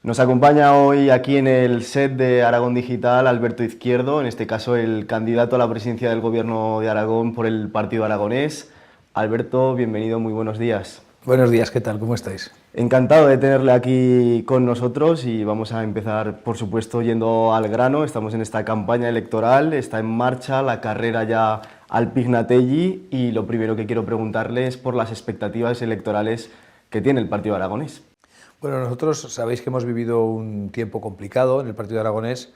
Nos acompaña hoy aquí en el set de Aragón Digital Alberto Izquierdo, en este caso el candidato a la presidencia del Gobierno de Aragón por el Partido Aragonés. Alberto, bienvenido, muy buenos días. Buenos días, ¿qué tal? ¿Cómo estáis? Encantado de tenerle aquí con nosotros y vamos a empezar, por supuesto, yendo al grano. Estamos en esta campaña electoral, está en marcha la carrera ya al Pignatelli y lo primero que quiero preguntarle es por las expectativas electorales que tiene el Partido Aragonés. Bueno, nosotros sabéis que hemos vivido un tiempo complicado en el Partido Aragonés,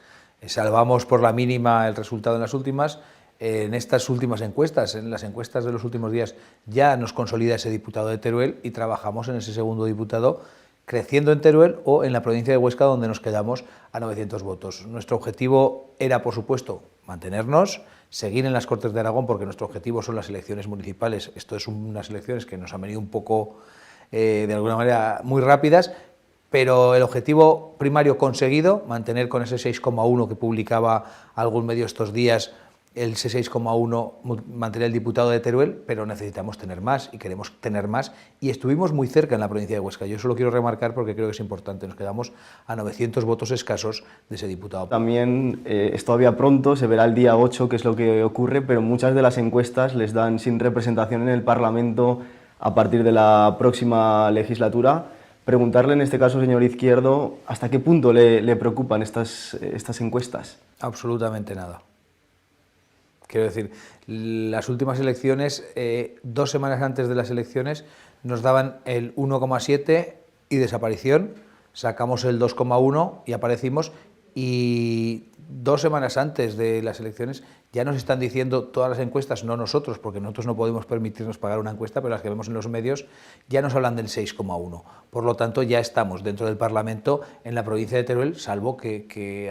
salvamos por la mínima el resultado en las últimas. En estas últimas encuestas, en las encuestas de los últimos días, ya nos consolida ese diputado de Teruel y trabajamos en ese segundo diputado, creciendo en Teruel o en la provincia de Huesca, donde nos quedamos a 900 votos. Nuestro objetivo era, por supuesto, mantenernos, seguir en las Cortes de Aragón, porque nuestro objetivo son las elecciones municipales. Esto es unas elecciones que nos han venido un poco, de alguna manera, muy rápidas, pero el objetivo primario conseguido, mantener con ese 6,1 que publicaba algún medio estos días, el 6,1 mantener el diputado de Teruel, pero necesitamos tener más y queremos tener más y estuvimos muy cerca en la provincia de Huesca. Yo eso lo quiero remarcar porque creo que es importante, nos quedamos a 900 votos escasos de ese diputado. También es todavía pronto, se verá el día 8 qué es lo que ocurre, pero muchas de las encuestas les dan sin representación en el Parlamento a partir de la próxima legislatura. Preguntarle en este caso, señor Izquierdo, ¿hasta qué punto le preocupan estas encuestas? Absolutamente nada. Quiero decir, las últimas elecciones, 2 semanas antes de las elecciones, nos daban el 1,7 y desaparición, sacamos el 2,1 y aparecimos, y 2 semanas antes de las elecciones ya nos están diciendo todas las encuestas, no nosotros, porque nosotros no podemos permitirnos pagar una encuesta, pero las que vemos en los medios ya nos hablan del 6,1. Por lo tanto, ya estamos dentro del Parlamento en la provincia de Teruel, salvo que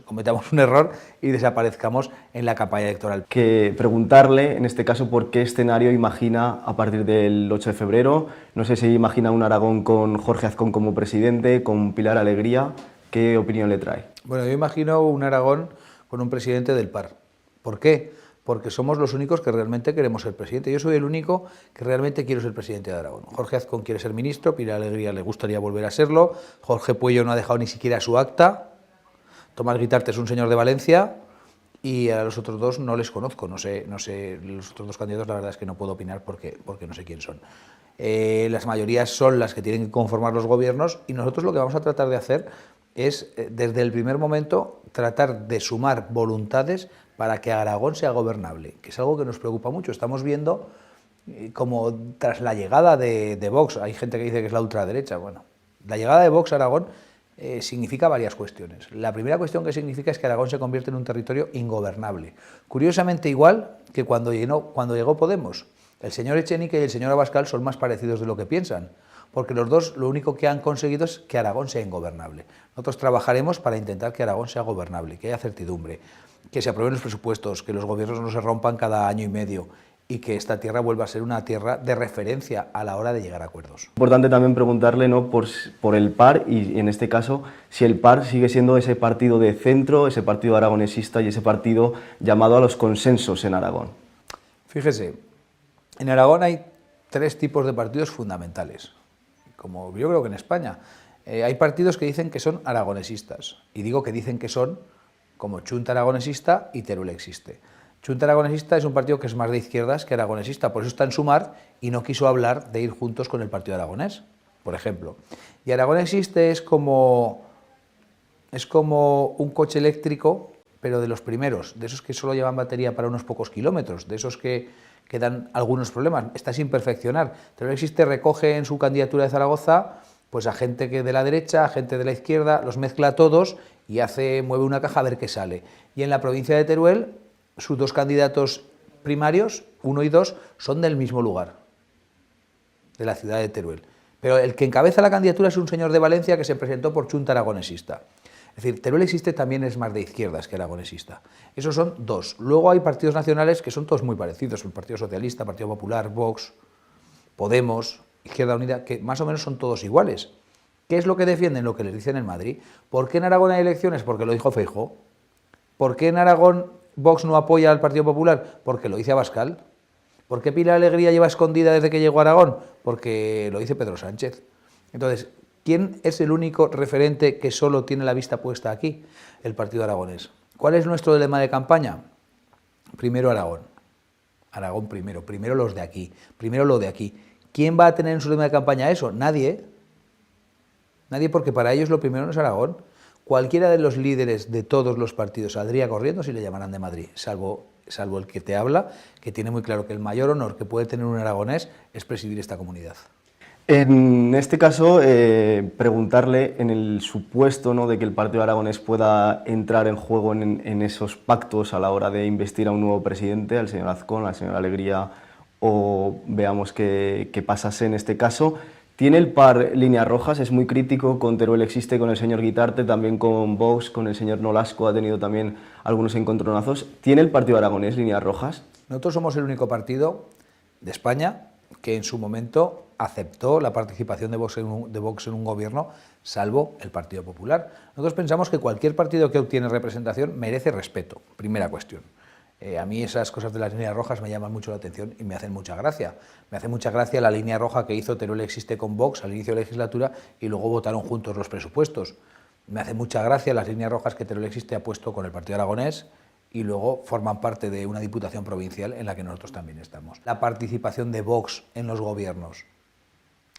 cometamos un error y desaparezcamos en la campaña electoral. Que preguntarle, en este caso, por qué escenario imagina a partir del 8 de febrero. No sé si imagina un Aragón con Jorge Azcón como presidente, con Pilar Alegría. ¿Qué opinión le trae? Bueno, yo imagino un Aragón con un presidente del PAR. ¿Por qué? Porque somos los únicos que realmente queremos ser presidente. Yo soy el único que realmente quiero ser presidente de Aragón. Jorge Azcón quiere ser ministro, Pilar Alegría le gustaría volver a serlo, Jorge Puello no ha dejado ni siquiera su acta, Tomás Guitarte es un señor de Valencia y a los otros dos no les conozco, no sé, los otros dos candidatos la verdad es que no puedo opinar porque no sé quién son. Las mayorías son las que tienen que conformar los gobiernos y nosotros lo que vamos a tratar de hacer es, desde el primer momento, tratar de sumar voluntades para que Aragón sea gobernable, que es algo que nos preocupa mucho. Estamos viendo como tras la llegada de Vox, hay gente que dice que es la ultraderecha, bueno, la llegada de Vox a Aragón significa varias cuestiones. La primera cuestión que significa es que Aragón se convierte en un territorio ingobernable. Curiosamente igual que cuando llegó Podemos. El señor Echenique y el señor Abascal son más parecidos de lo que piensan, porque los dos lo único que han conseguido es que Aragón sea ingobernable. Nosotros trabajaremos para intentar que Aragón sea gobernable, que haya certidumbre, que se aprueben los presupuestos, que los gobiernos no se rompan cada año y medio y que esta tierra vuelva a ser una tierra de referencia a la hora de llegar a acuerdos. Importante también preguntarle, ¿no?, por el PAR y en este caso si el PAR sigue siendo ese partido de centro, ese partido aragonesista y ese partido llamado a los consensos en Aragón. Fíjese, en Aragón hay 3 tipos de partidos fundamentales, como yo creo que en España. Hay partidos que dicen que son aragonesistas, y digo que dicen que son, como Chunta Aragonesista y Teruel Existe. Chunta Aragonesista es un partido que es más de izquierdas que aragonesista, por eso está en Sumar y no quiso hablar de ir juntos con el Partido Aragonés, por ejemplo. Y Aragón Existe es como un coche eléctrico, pero de los primeros, de esos que solo llevan batería para unos pocos kilómetros, de esos que dan algunos problemas, está sin perfeccionar. Teruel Existe recoge en su candidatura de Zaragoza pues a gente que de la derecha, a gente de la izquierda, los mezcla a todos y mueve una caja a ver qué sale. Y en la provincia de Teruel, sus 2 candidatos primarios, 1 y 2, son del mismo lugar, de la ciudad de Teruel. Pero el que encabeza la candidatura es un señor de Valencia que se presentó por Chunta Aragonesista. Es decir, Teruel Existe también es más de izquierdas que aragonesista. Esos son 2. Luego hay partidos nacionales que son todos muy parecidos, el Partido Socialista, Partido Popular, Vox, Podemos, Izquierda Unida, que más o menos son todos iguales. ¿Qué es lo que defienden? Lo que les dicen en Madrid. ¿Por qué en Aragón hay elecciones? Porque lo dijo Feijóo. ¿Por qué en Aragón Vox no apoya al Partido Popular? Porque lo dice Abascal. ¿Por qué Pilar Alegría lleva escondida desde que llegó a Aragón? Porque lo dice Pedro Sánchez. Entonces, ¿Quién es el único referente que solo tiene la vista puesta aquí? El Partido Aragonés. ¿Cuál es nuestro lema de campaña? Primero Aragón. Aragón primero. Primero los de aquí. Primero lo de aquí. ¿Quién va a tener en su lema de campaña eso? Nadie, ¿eh? Nadie, porque para ellos lo primero no es Aragón. Cualquiera de los líderes de todos los partidos saldría corriendo si le llamaran de Madrid, salvo el que te habla, que tiene muy claro que el mayor honor que puede tener un aragonés es presidir esta comunidad. En este caso, preguntarle en el supuesto, ¿no?, de que el Partido Aragonés pueda entrar en juego en esos pactos a la hora de investir a un nuevo presidente, al señor Azcón, al señor Alegría, o veamos qué pasase en este caso. Tiene el PAR líneas rojas, es muy crítico con Teruel existe, con el señor Guitarte, también con Vox, con el señor Nolasco ha tenido también algunos encontronazos. ¿Tiene el Partido Aragonés líneas rojas? Nosotros somos el único partido de España que en su momento aceptó la participación de Vox en un gobierno, salvo el Partido Popular. Nosotros pensamos que cualquier partido que obtiene representación merece respeto, primera cuestión. A mí esas cosas de las líneas rojas me llaman mucho la atención y me hacen mucha gracia. Me hace mucha gracia la línea roja que hizo Teruel existe con Vox al inicio de la legislatura y luego votaron juntos los presupuestos. Me hace mucha gracia las líneas rojas que Teruel existe ha puesto con el Partido Aragonés y luego forman parte de una diputación provincial en la que nosotros también estamos. La participación de Vox en los gobiernos.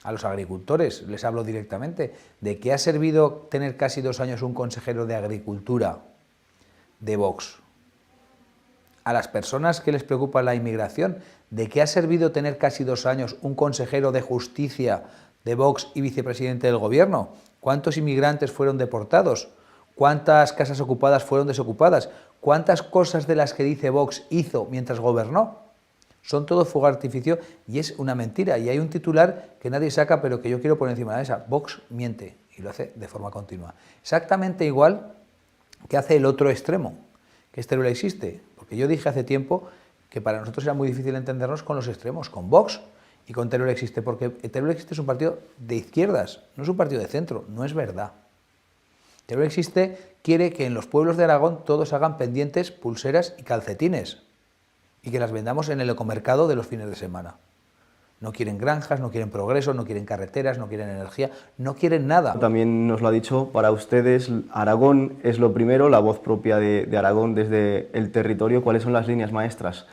A los agricultores les hablo directamente. ¿De qué ha servido tener casi 2 años un consejero de Agricultura de Vox? A las personas que les preocupa la inmigración, ¿de qué ha servido tener casi 2 años un consejero de Justicia de Vox y vicepresidente del Gobierno? ¿Cuántos inmigrantes fueron deportados? ¿Cuántas casas ocupadas fueron desocupadas? ¿Cuántas cosas de las que dice Vox hizo mientras gobernó? Son todo fuego de artificio y es una mentira. Y hay un titular que nadie saca, pero que yo quiero poner encima de la mesa. Vox miente y lo hace de forma continua. Exactamente igual que hace el otro extremo, que es Teruel existe. Porque yo dije hace tiempo que para nosotros era muy difícil entendernos con los extremos, con Vox y con Teruel existe, porque Teruel existe es un partido de izquierdas, no es un partido de centro, no es verdad. Teruel existe quiere que en los pueblos de Aragón todos hagan pendientes, pulseras y calcetines y que las vendamos en el ecomercado de los fines de semana. No quieren granjas, no quieren progreso, no quieren carreteras, no quieren energía, no quieren nada. También nos lo ha dicho, para ustedes Aragón es lo primero, la voz propia de Aragón desde el territorio. ¿Cuáles son las líneas maestras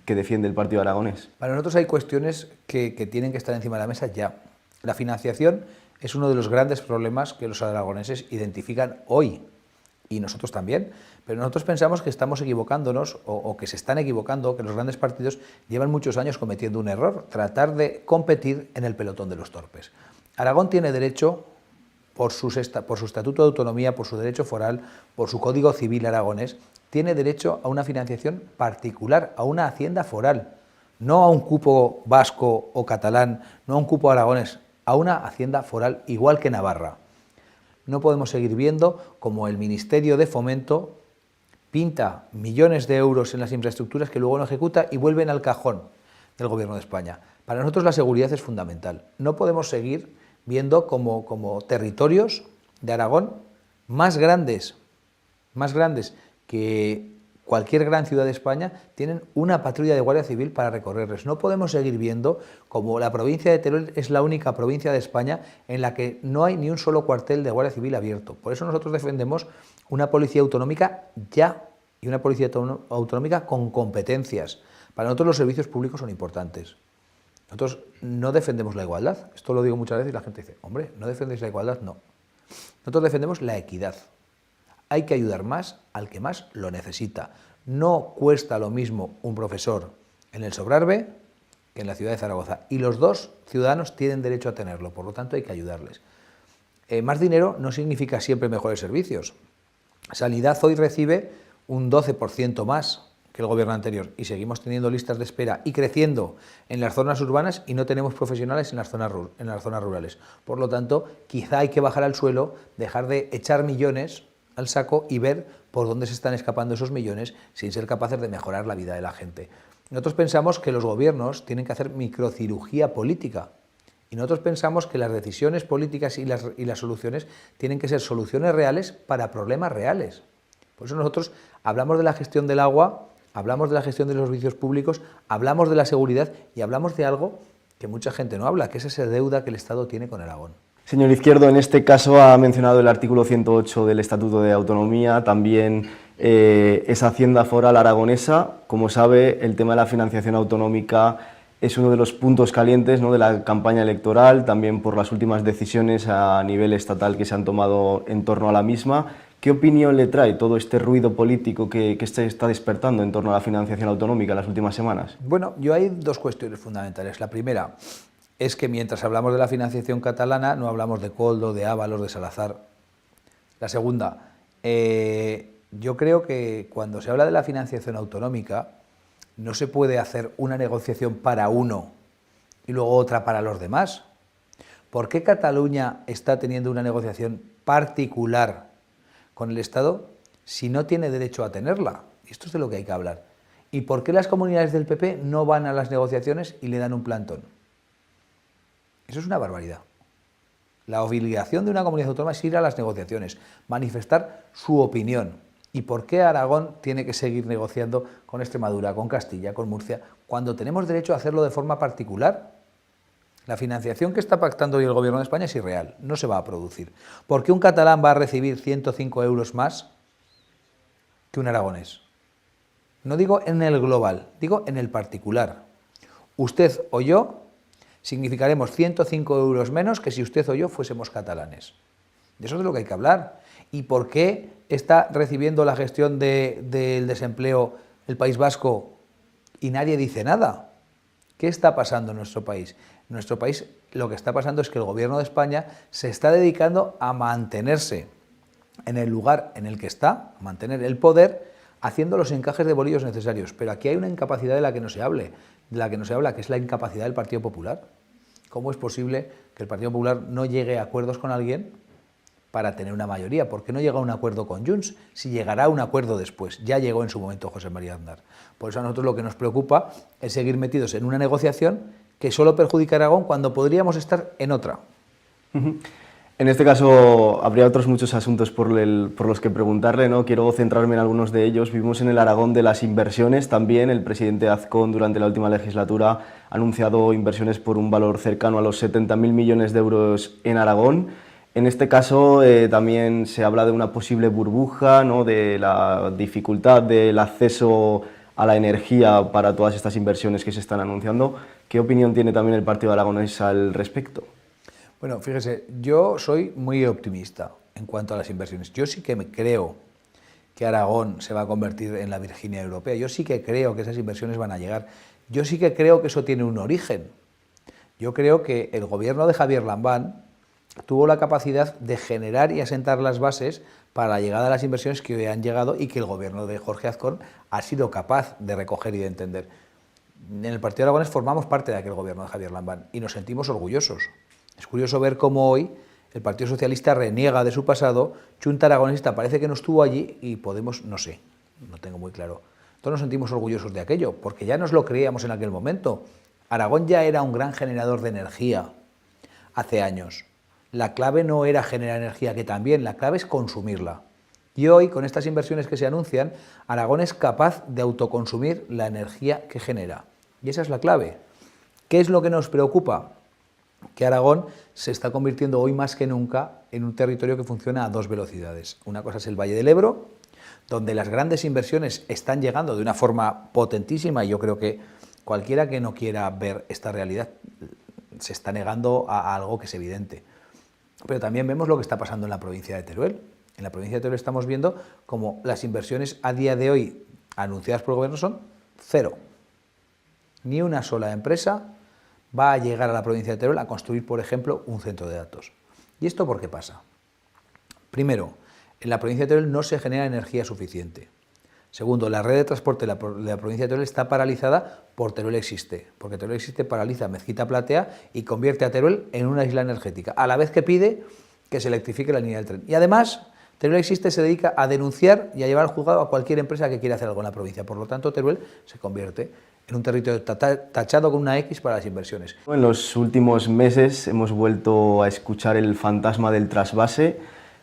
que defiende el Partido Aragonés? Para nosotros hay cuestiones que tienen que estar encima de la mesa ya. La financiación es uno de los grandes problemas que los aragoneses identifican hoy, y nosotros también, pero nosotros pensamos que estamos equivocándonos o que se están equivocando, que los grandes partidos llevan muchos años cometiendo un error, tratar de competir en el pelotón de los torpes. Aragón tiene derecho, por su estatuto de autonomía, por su derecho foral, por su código civil aragonés, tiene derecho a una financiación particular, a una hacienda foral, no a un cupo vasco o catalán, no a un cupo aragonés, a una hacienda foral igual que Navarra. No podemos seguir viendo como el Ministerio de Fomento pinta millones de euros en las infraestructuras que luego no ejecuta y vuelven al cajón del Gobierno de España. Para nosotros la seguridad es fundamental. No podemos seguir viendo como territorios de Aragón más grandes que cualquier gran ciudad de España tienen una patrulla de Guardia Civil para recorrerles. No podemos seguir viendo como la provincia de Teruel es la única provincia de España en la que no hay ni un solo cuartel de Guardia Civil abierto. Por eso nosotros defendemos una policía autonómica ya y una policía autonómica con competencias. Para nosotros los servicios públicos son importantes. Nosotros no defendemos la igualdad. Esto lo digo muchas veces y la gente dice, hombre, ¿no defendéis la igualdad? No. Nosotros defendemos la equidad. Hay que ayudar más al que más lo necesita. No cuesta lo mismo un profesor en el Sobrarbe que en la ciudad de Zaragoza. Y los dos ciudadanos tienen derecho a tenerlo, por lo tanto hay que ayudarles. Más dinero no significa siempre mejores servicios. Sanidad hoy recibe un 12% más que el gobierno anterior y seguimos teniendo listas de espera y creciendo en las zonas urbanas y no tenemos profesionales en las zonas rurales. Por lo tanto, quizá hay que bajar al suelo, dejar de echar millones al saco y ver por dónde se están escapando esos millones sin ser capaces de mejorar la vida de la gente. Nosotros pensamos que los gobiernos tienen que hacer microcirugía política y nosotros pensamos que las decisiones políticas y las soluciones tienen que ser soluciones reales para problemas reales. Por eso nosotros hablamos de la gestión del agua, hablamos de la gestión de los servicios públicos, hablamos de la seguridad y hablamos de algo que mucha gente no habla, que es esa deuda que el Estado tiene con Aragón. Señor Izquierdo, en este caso ha mencionado el artículo 108 del Estatuto de Autonomía, también esa hacienda foral aragonesa. Como sabe, el tema de la financiación autonómica es uno de los puntos calientes, ¿no?, de la campaña electoral, también por las últimas decisiones a nivel estatal que se han tomado en torno a la misma. ¿Qué opinión le trae todo este ruido político que se está despertando en torno a la financiación autonómica en las últimas semanas? Bueno, yo hay dos cuestiones fundamentales. La primera es que mientras hablamos de la financiación catalana no hablamos de Koldo, de Ábalos, de Salazar. La segunda, yo creo que cuando se habla de la financiación autonómica no se puede hacer una negociación para uno y luego otra para los demás. ¿Por qué Cataluña está teniendo una negociación particular con el Estado si no tiene derecho a tenerla? Y esto es de lo que hay que hablar. ¿Y por qué las comunidades del PP no van a las negociaciones y le dan un plantón? Eso es una barbaridad. La obligación de una comunidad autónoma es ir a las negociaciones, manifestar su opinión. ¿Y por qué Aragón tiene que seguir negociando con Extremadura, con Castilla, con Murcia, cuando tenemos derecho a hacerlo de forma particular? La financiación que está pactando hoy el Gobierno de España es irreal, no se va a producir. ¿Por qué un catalán va a recibir 105 euros más que un aragonés? No digo en el global, digo en el particular. Usted o yo significaremos 105 euros menos que si usted o yo fuésemos catalanes. De eso es de lo que hay que hablar. ¿Y por qué está recibiendo la gestión del desempleo el País Vasco y nadie dice nada? ¿Qué está pasando en nuestro país? En nuestro país lo que está pasando es que el Gobierno de España se está dedicando a mantenerse en el lugar en el que está, a mantener el poder, haciendo los encajes de bolillos necesarios. Pero aquí hay una incapacidad de la que no se habla, que es la incapacidad del Partido Popular. ¿Cómo es posible que el Partido Popular no llegue a acuerdos con alguien para tener una mayoría? ¿Por qué no llega a un acuerdo con Junts? Si llegará a un acuerdo después. Ya llegó en su momento José María Aznar. Por eso a nosotros lo que nos preocupa es seguir metidos en una negociación que solo perjudica a Aragón cuando podríamos estar en otra. En este caso habría otros muchos asuntos por los que preguntarle, ¿no? Quiero centrarme en algunos de ellos. Vivimos en el Aragón de las inversiones también. El presidente Azcón durante la última legislatura ha anunciado inversiones por un valor cercano a los 70.000 millones de euros en Aragón. En este caso también se habla de una posible burbuja, ¿no?, de la dificultad del acceso a la energía para todas estas inversiones que se están anunciando. ¿Qué opinión tiene también el Partido Aragonés al respecto? Bueno, fíjese, yo soy muy optimista en cuanto a las inversiones. Yo sí que creo que Aragón se va a convertir en la Virginia europea. Yo sí que creo que esas inversiones van a llegar. Yo sí que creo que eso tiene un origen. Yo creo que el gobierno de Javier Lambán tuvo la capacidad de generar y asentar las bases para la llegada de las inversiones que hoy han llegado y que el gobierno de Jorge Azcón ha sido capaz de recoger y de entender. En el Partido Aragonés formamos parte de aquel gobierno de Javier Lambán y nos sentimos orgullosos. Es curioso ver cómo hoy el Partido Socialista reniega de su pasado, Chunta Aragonesista parece que no estuvo allí y Podemos, no sé, no tengo muy claro. Todos nos sentimos orgullosos de aquello, porque ya nos lo creíamos en aquel momento. Aragón ya era un gran generador de energía hace años. La clave no era generar energía, que también, la clave es consumirla. Y hoy, con estas inversiones que se anuncian, Aragón es capaz de autoconsumir la energía que genera. Y esa es la clave. ¿Qué es lo que nos preocupa? Que Aragón se está convirtiendo hoy más que nunca en un territorio que funciona a dos velocidades. Una cosa es el Valle del Ebro, donde las grandes inversiones están llegando de una forma potentísima y yo creo que cualquiera que no quiera ver esta realidad se está negando a algo que es evidente. Pero también vemos lo que está pasando en la provincia de Teruel. En la provincia de Teruel estamos viendo como las inversiones a día de hoy anunciadas por el gobierno son cero. Ni una sola empresa va a llegar a la provincia de Teruel a construir, por ejemplo, un centro de datos. ¿Y esto por qué pasa? Primero, en la provincia de Teruel no se genera energía suficiente. Segundo, la red de transporte de la provincia de Teruel está paralizada por Teruel Existe, porque Teruel Existe paraliza Mezquita Platea y convierte a Teruel en una isla energética, a la vez que pide que se electrifique la línea del tren. Y además, Teruel Existe se dedica a denunciar y a llevar al juzgado a cualquier empresa que quiera hacer algo en la provincia. Por lo tanto, Teruel se convierte en un territorio tachado con una X para las inversiones. En los últimos meses hemos vuelto a escuchar el fantasma del trasvase,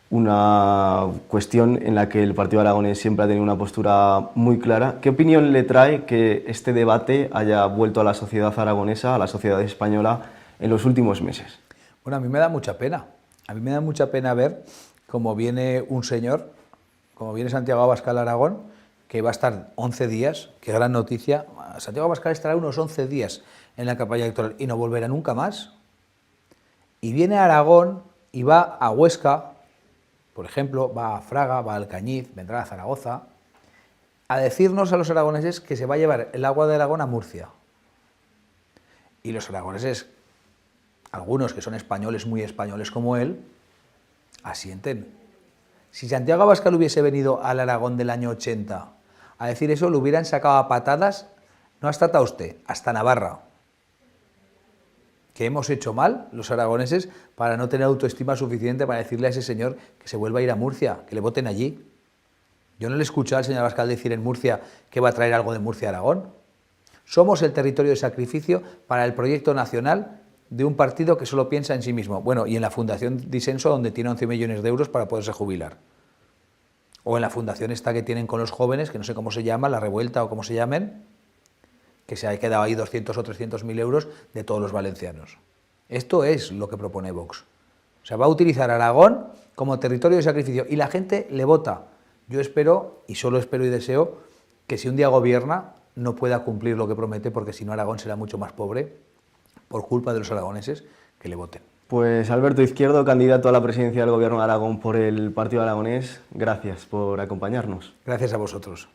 una cuestión en la que el Partido Aragonés siempre ha tenido una postura muy clara. ¿Qué opinión le trae que este debate haya vuelto a la sociedad aragonesa, a la sociedad española, en los últimos meses? Bueno, a mí me da mucha pena. A mí me da mucha pena ver cómo viene un señor, como viene Santiago Abascal a Aragón, que va a estar 11 días, qué gran noticia. Santiago Abascal estará unos 11 días en la campaña electoral y no volverá nunca más. Y viene a Aragón y va a Huesca, por ejemplo, va a Fraga, va a Alcañiz, vendrá a Zaragoza, a decirnos a los aragoneses que se va a llevar el agua de Aragón a Murcia. Y los aragoneses, algunos que son españoles, muy españoles como él, asienten. Si Santiago Abascal hubiese venido al Aragón del año 80 a decir eso, lo hubieran sacado a patadas, no hasta Tauste, hasta Navarra. Que hemos hecho mal los aragoneses para no tener autoestima suficiente para decirle a ese señor que se vuelva a ir a Murcia, que le voten allí. Yo no le he escuchado al señor Abascal decir en Murcia que va a traer algo de Murcia a Aragón. Somos el territorio de sacrificio para el proyecto nacional de un partido que solo piensa en sí mismo. Bueno, y en la Fundación Disenso, donde tiene 11 millones de euros para poderse jubilar. O en la fundación esta que tienen con los jóvenes, que no sé cómo se llama, La Revuelta o cómo se llamen, que se ha quedado ahí 200 o 300.000 euros de todos los valencianos. Esto es lo que propone Vox. O sea, va a utilizar Aragón como territorio de sacrificio y la gente le vota. Yo espero, y solo espero y deseo, que si un día gobierna no pueda cumplir lo que promete, porque si no Aragón será mucho más pobre por culpa de los aragoneses que le voten. Pues Alberto Izquierdo, candidato a la presidencia del Gobierno de Aragón por el Partido Aragonés, gracias por acompañarnos. Gracias a vosotros.